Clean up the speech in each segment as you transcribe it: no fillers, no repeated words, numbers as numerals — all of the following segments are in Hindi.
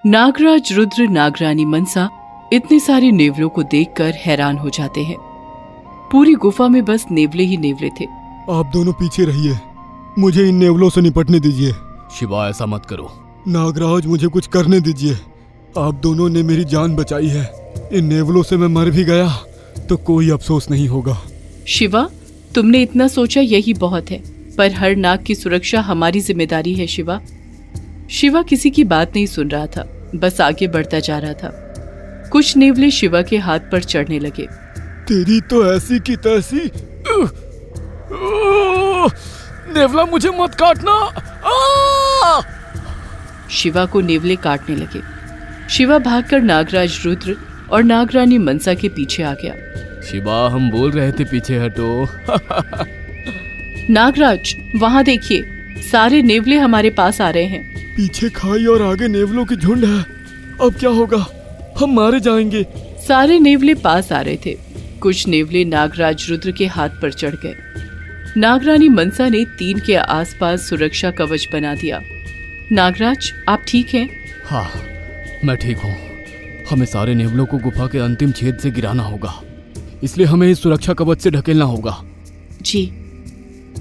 नागराज, रुद्र, नागरानी मनसा इतने सारे नेवलों को देखकर हैरान हो जाते हैं। पूरी गुफा में बस नेवले ही नेवले थे। आप दोनों पीछे रहिए, मुझे इन नेवलों से निपटने दीजिए। शिवा, ऐसा मत करो। नागराज, मुझे कुछ करने दीजिए। आप दोनों ने मेरी जान बचाई है। इन नेवलों से मैं मर भी गया तो कोई अफसोस नहीं होगा। शिवा, तुमने इतना सोचा यही बहुत है, पर हर नाग की सुरक्षा हमारी जिम्मेदारी है। शिवा किसी की बात नहीं सुन रहा था, बस आगे बढ़ता जा रहा था। कुछ नेवले शिवा के हाथ पर चढ़ने लगे। तेरी तो ऐसी की तैसी। नेवला, मुझे मत काटना। शिवा को नेवले काटने लगे। शिवा भागकर नागराज, रुद्र और नागरानी मनसा के पीछे आ गया। शिवा, हम बोल रहे थे पीछे हटो। नागराज, वहाँ देखिए, सारे नेवले हमारे पास आ रहे हैं। पीछे खाई और आगे नेवलों की झुंड है। अब क्या होगा? हम मारे जाएंगे। सारे नेवले पास आ रहे थे। कुछ नेवले नागराज, रुद्र के हाथ पर चढ़ गए। नागरानी मनसा ने 3 के आसपास सुरक्षा कवच बना दिया। नागराज, आप ठीक हैं? हाँ, मैं ठीक हूँ। हमें सारे नेवलों को गुफा के अंतिम छेद से गिराना होगा, इसलिए हमें इस सुरक्षा कवच से ढकेलना होगा। जी।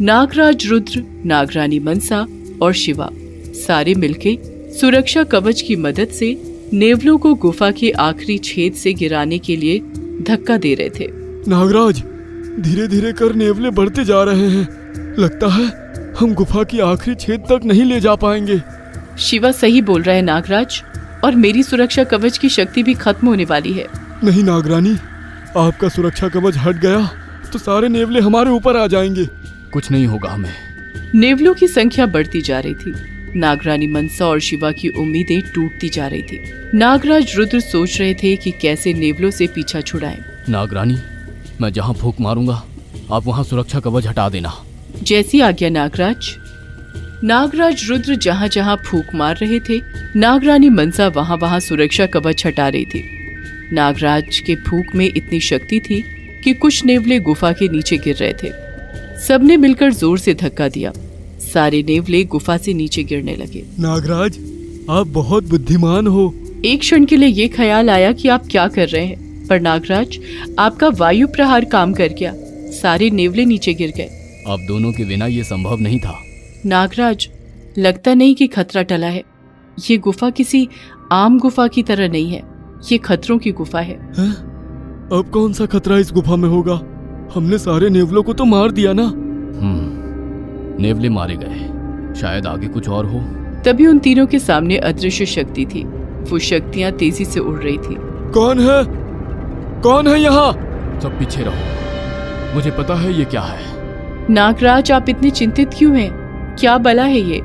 नागराज, रुद्र, नागरानी मनसा और शिवा सारे मिलके सुरक्षा कवच की मदद से नेवलों को गुफा के आखिरी छेद से गिराने के लिए धक्का दे रहे थे। नागराज, धीरे धीरे कर नेवले बढ़ते जा रहे हैं। लगता है हम गुफा की आखिरी छेद तक नहीं ले जा पाएंगे। शिवा सही बोल रहा है नागराज, और मेरी सुरक्षा कवच की शक्ति भी खत्म होने वाली है। नहीं नागरानी, आपका सुरक्षा कवच हट गया तो सारे नेवले हमारे ऊपर आ जाएंगे। कुछ नहीं होगा हमें। नेवलों की संख्या बढ़ती जा रही थी। नागरानी मनसा और शिवा की उम्मीदें टूटती जा रही थी। नागराज, रुद्र सोच रहे थे कि कैसे नेवलों से पीछा छुड़ाएं। नागरानी, मैं जहाँ फूंक मारूंगा आप वहाँ सुरक्षा कवच हटा देना। जैसी आज्ञा नागराज। नागराज, रुद्र जहाँ जहाँ फूंक मार रहे थे, नागरानी मनसा वहाँ वहाँ सुरक्षा कवच हटा रही थी। नागराज के फूंक में इतनी शक्ति थी कि कुछ नेवले गुफा के नीचे गिर रहे थे। सबने मिलकर जोर से धक्का दिया। सारे नेवले गुफा से नीचे गिरने लगे। नागराज, आप बहुत बुद्धिमान हो। एक क्षण के लिए ये ख्याल आया कि आप क्या कर रहे हैं, पर नागराज, आपका वायु प्रहार काम कर गया। सारे नेवले नीचे गिर गए। आप दोनों के बिना ये संभव नहीं था। नागराज, लगता नहीं कि खतरा टला है। ये गुफा किसी आम गुफा की तरह नहीं है, ये खतरों की गुफा है। अब कौन सा खतरा इस गुफा में होगा? हमने सारे नेवलों को तो मार दिया ना। नेवले मारे गए, शायद आगे कुछ और हो। तभी उन तीनों के सामने अदृश्य शक्ति थी। वो शक्तियां तेजी से उड़ रही थी। कौन है यहाँ? सब पीछे रहो, मुझे पता है ये क्या है। नागराज, आप इतने चिंतित क्यों हैं? क्या बला है ये?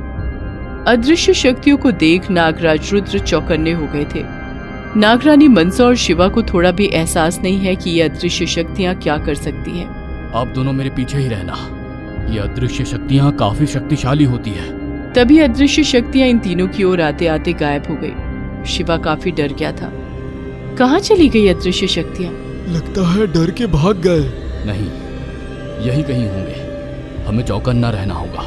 अदृश्य शक्तियों को देख नागराज, रुद्र चौकन्ने हो गए थे। नागरानी मनसा और शिवा को थोड़ा भी एहसास नहीं है कि ये अदृश्य शक्तियां क्या कर सकती हैं। आप दोनों मेरे पीछे ही रहना। ये अदृश्य शक्तियां काफी शक्तिशाली होती है। तभी अदृश्य शक्तियां इन तीनों की ओर आते आते गायब हो गई। शिवा काफी डर गया था। कहाँ चली गई अदृश्य शक्तियां? लगता है डर के भाग गए। नहीं, यही कहीं होंगे। हमें चौकन्ना रहना होगा,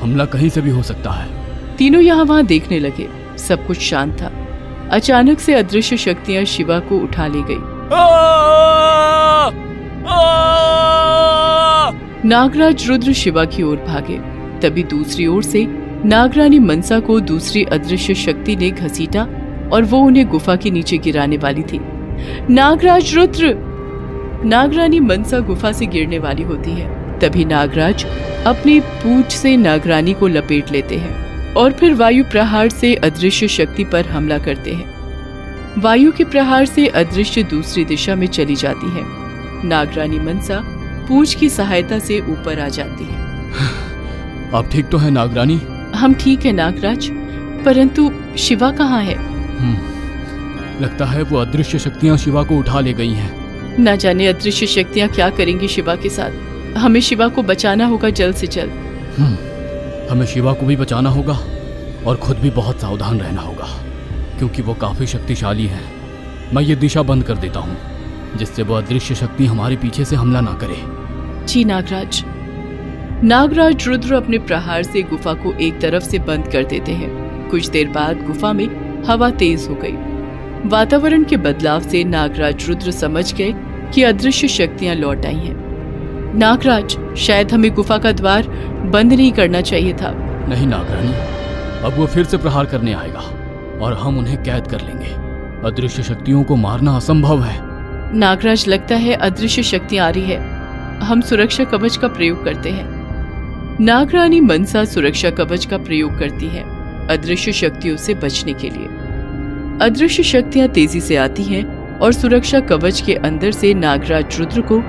हमला कहीं से भी हो सकता है। तीनों यहाँ वहाँ देखने लगे। सब कुछ शांत था। अचानक से अदृश्य शक्तियां शिवा को उठा ले गई। नागराज, रुद्र शिवा की ओर भागे। तभी दूसरी ओर से नागरानी मनसा को दूसरी अदृश्य शक्ति ने घसीटा और वो उन्हें गुफा के नीचे गिराने वाली थी। नागराज, रुद्र! नागरानी मनसा गुफा से गिरने वाली होती है। तभी नागराज अपनी पूंछ से नागरानी को लपेट लेते हैं और फिर वायु प्रहार से अदृश्य शक्ति पर हमला करते हैं। वायु के प्रहार से अदृश्य दूसरी दिशा में चली जाती है। नागरानी मनसा पूंछ की सहायता से ऊपर आ जाती है। आप ठीक तो है नागरानी? हम ठीक है नागराज, परंतु शिवा कहाँ है? लगता है वो अदृश्य शक्तियाँ शिवा को उठा ले गई हैं। न जाने अदृश्य शक्तियाँ क्या करेंगी शिवा के साथ। हमें शिवा को बचाना होगा जल्द से जल्द। हमें शिवा को भी बचाना होगा और खुद भी बहुत सावधान रहना होगा, क्योंकि वो काफी शक्तिशाली है। मैं ये दिशा बंद कर देता हूँ, जिससे वो अदृश्य शक्ति हमारे पीछे से हमला ना करे। जी नागराज। नागराज, रुद्र अपने प्रहार से गुफा को एक तरफ से बंद कर देते हैं। कुछ देर बाद गुफा में हवा तेज हो गई। वातावरण के बदलाव से नागराज रुद्र समझ गए कि अदृश्य शक्तियां लौट आई हैं। नागराज, शायद हमें गुफा का द्वार बंद नहीं करना चाहिए था। नहीं नागरानी, अब वो फिर से प्रहार करने आएगा और हम उन्हें कैद कर लेंगे। अदृश्य शक्तियों को मारना असंभव है। नागराज, लगता है अदृश्य शक्तियां आ रही है। हम सुरक्षा कवच का प्रयोग करते हैं। नागरानी मनसा सुरक्षा कवच का प्रयोग करती है अदृश्य शक्तियों से बचने के लिए। अदृश्य शक्तियां तेजी से आती हैं और सुरक्षा कवच के अंदर से नागराज रुद्र को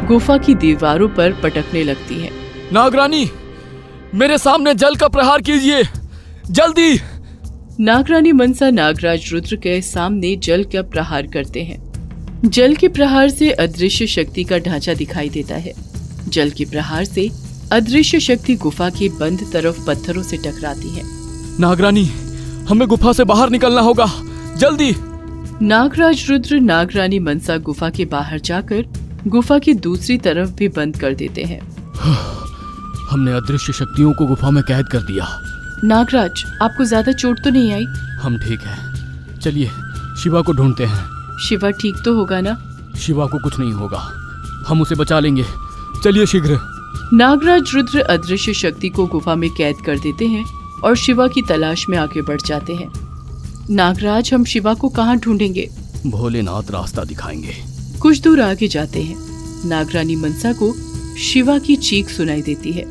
गुफा की दीवारों पर पटकने लगती हैं। नागरानी, मेरे सामने जल का प्रहार कीजिए, जल्दी। नागरानी मनसा नागराज रुद्र के सामने जल का प्रहार करते हैं। जल के प्रहार से अदृश्य शक्ति का ढांचा दिखाई देता है। जल के प्रहार से अदृश्य शक्ति गुफा की बंद तरफ पत्थरों से टकराती है। नागरानी, हमें गुफा से बाहर निकलना होगा, जल्दी। नागराज रुद्र नागरानी मनसा गुफा के बाहर जाकर गुफा की दूसरी तरफ भी बंद कर देते हैं। हमने अदृश्य शक्तियों को गुफा में कैद कर दिया। नागराज, आपको ज्यादा चोट तो नहीं आई? हम ठीक हैं। चलिए शिवा को ढूंढते हैं। शिवा ठीक तो होगा ना? शिवा को कुछ नहीं होगा, हम उसे बचा लेंगे। चलिए शीघ्र। नागराज रुद्र अदृश्य शक्ति को गुफा में कैद कर देते हैं और शिवा की तलाश में आगे बढ़ जाते हैं। नागराज, हम शिवा को कहाँ ढूंढेंगे? भोलेनाथ रास्ता दिखाएंगे। कुछ दूर आगे जाते हैं। नागरानी मनसा को शिवा की चीख सुनाई देती है।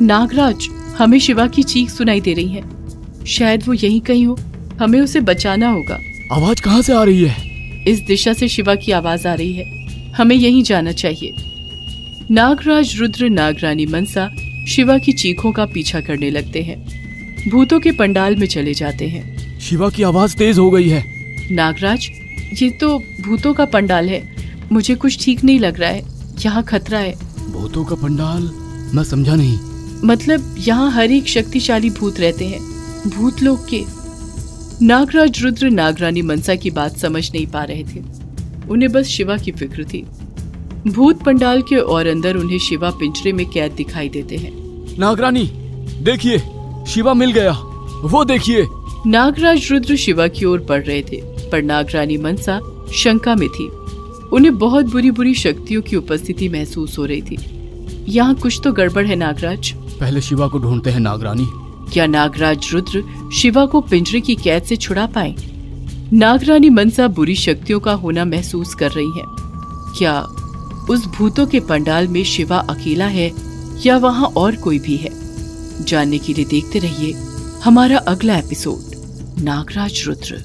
नागराज, हमें शिवा की चीख सुनाई दे रही है। शायद वो यहीं कहीं हो, हमें उसे बचाना होगा। आवाज कहाँ से आ रही है? इस दिशा से शिवा की आवाज आ रही है, हमें यहीं जाना चाहिए। नागराज रुद्र नागरानी मनसा शिवा की चीखों का पीछा करने लगते हैं। भूतों के पंडाल में चले जाते हैं। शिवा की आवाज तेज हो गई है। नागराज, ये तो भूतों का पंडाल है। मुझे कुछ ठीक नहीं लग रहा है, यहाँ खतरा है। भूतों का पंडाल? मैं समझा नहीं। मतलब यहाँ हर एक शक्तिशाली भूत रहते हैं, भूत लोग के। नागराज रुद्र नागरानी मनसा की बात समझ नहीं पा रहे थे। उन्हें बस शिवा की फिक्र थी। भूत पंडाल के और अंदर उन्हें शिवा पिंजरे में कैद दिखाई देते हैं। नागरानी, देखिए, शिवा मिल गया, वो देखिए। नागराज रुद्र शिवा की ओर बढ़ रहे थे, पर नागरानी मनसा शंका में थी। उन्हें बहुत बुरी बुरी शक्तियों की उपस्थिति महसूस हो रही थी। यहाँ कुछ तो गड़बड़ है नागराज। पहले शिवा को ढूंढते हैं नागरानी। क्या नागराज रुद्र शिवा को पिंजरे की कैद से छुड़ा पाए? नागरानी मनसा बुरी शक्तियों का होना महसूस कर रही है। क्या उस भूतों के पंडाल में शिवा अकेला है या वहाँ और कोई भी है? जानने के लिए देखते रहिए हमारा अगला एपिसोड, नागराज रुद्र।